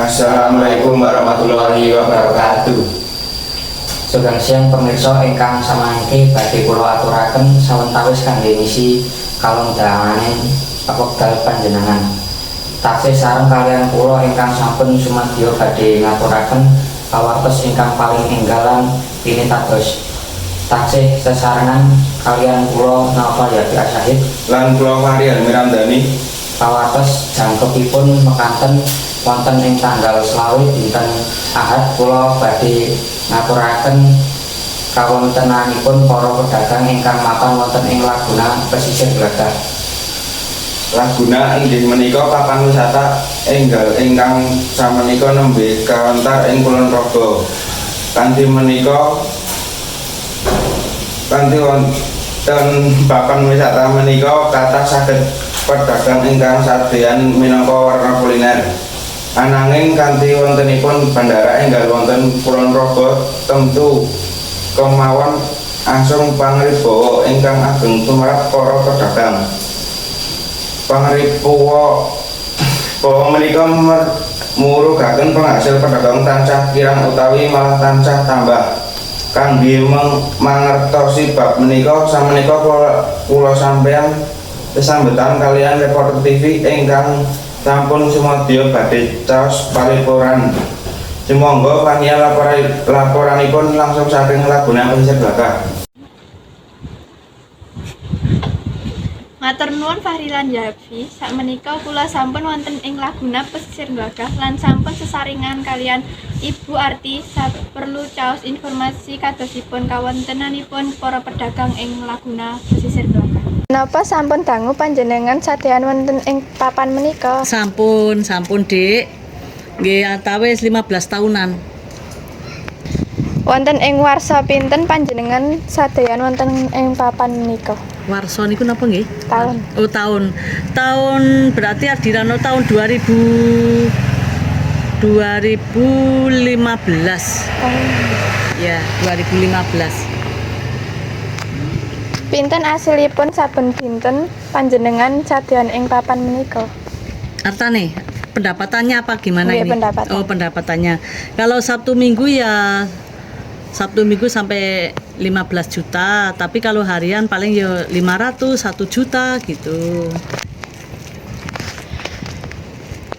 Assalamualaikum warahmatullahi wabarakatuh. Sugeng siang pemirsa ingkang samangke badhe kula aturaken sawetawis kangge ngisi kalongdanganing wekdal panjenengan. Taksih sareng kaliyan kula ingkang sampun sumadyo badhe ngaturaken pawartos ingkang paling enggalan pinitados. Taksih sesarengan kaliyan kula napa Yati Asyahid Lan kula Fahrian Miramdani. Pawartos jangkepipun mekanten wonten ing tanggal 20 dinten Ahad kula badhe ngaturaken kawontenanipun para pedagang ingkang mapan wonten ing Laguna Pesisir Glagah. Laguna inggih menika papan wisata enggal ingkang samenika nembe kawentar ing Kulon Progo. Kanthi wonten papan wisata menika kathah saged pedagang ingkang sadeyan minangka warna kuliner. Ananging kanthi wontenipun bandara enggal wonten Kulon Progo tentu kemawon asung pangribawa ingkang ageng tumrap para pedagang. Pangribawa menika murugaken penghasil pedagang tansah kirang utawi malah tansah tambah. Kangge mangertosi bab menika samenika kula sampeyan sesambetan kalian reporter TV ingkang sampun sumadyo badhe caos paripuran. Sumangga paniya laporanipun langsung saking Laguna Pesisir Glagah. Matur nuwun Fahri lan Yafi, sakmenika kula sampun wonten ing Laguna Pesisir Glagah lan sampun sesaringan kalian Ibu Arti saperlu caos informasi kadosipun kawontenanipun para pedagang ing Laguna Pesisir Glagah. Napa sampun dangu panjenengan sadeyan wonten ing papan menika? Sampun, Dik. Nggih antawis 15 tahunan. Wonten ing warsa pinten panjenengan sadeyan wonten ing papan menika? Warsa niku napa nggih? Tahun. Oh, tahun. Tahun berarti adirano tahun 2015. Ya, 2015. Pinten asilipun saben dinten panjenengan sadeyan ing papan menika? Artane pendapatannya apa gimana Nggih, ini? pendapatan. Oh, pendapatannya. Kalau Sabtu Minggu ya Sabtu Minggu sampai 15 juta, tapi kalau harian paling ya 500, 1 juta gitu.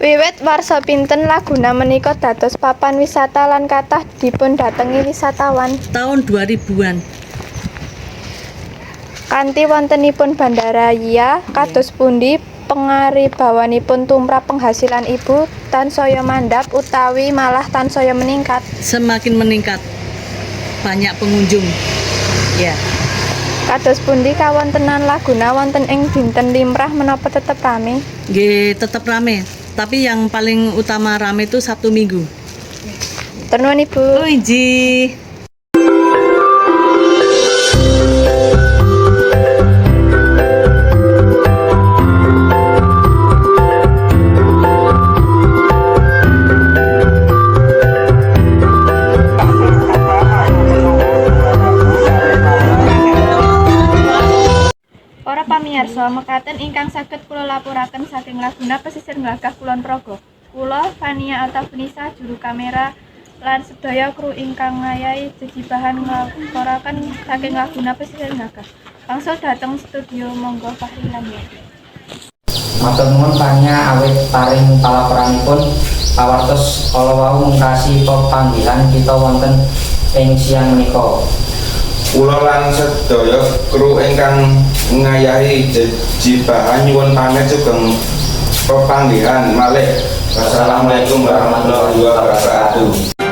Wiwit warsa pinten Laguna menika dados papan wisata lan kathah dipun datengi wisatawan. Tahun 2000-an. Kanthi wontenipun Bandara Iya, kados pundi pangaribawanipun tumrap penghasilan Ibu tansaya mandhap utawi malah tansaya meningkat? Semakin meningkat. Banyak pengunjung. Ya. Kados pundi kawontenan Laguna wonten ing dinten limrah menapa tetep rame? Nggih, tetap rame. Tapi yang paling utama rame itu Sabtu Minggu. Ternuwun Ibu. Oh, inji. Para pamirsa, mekaten ingkang saged kula laporaken saking Laguna Pesisir Glagah Kulon Progo. Kula Fania Altafunisa juru kamera lan sedaya kru ingkang ngayahi jejibahan nglaporaken saking Laguna Pesisir Glagah. Langsung dateng studio monggo Fahri lan Yafi. Matur nuwun panya awit paring palaporanipun pawartos kala wau mungkasi pepanggihan kita wonten ing siang menika. Kula lan sedaya kru ingkang ngayahi jejibahan nyuwun pamit sugeng pepanggihan malih. Wassalamualaikum warahmatullahi wabarakatuh.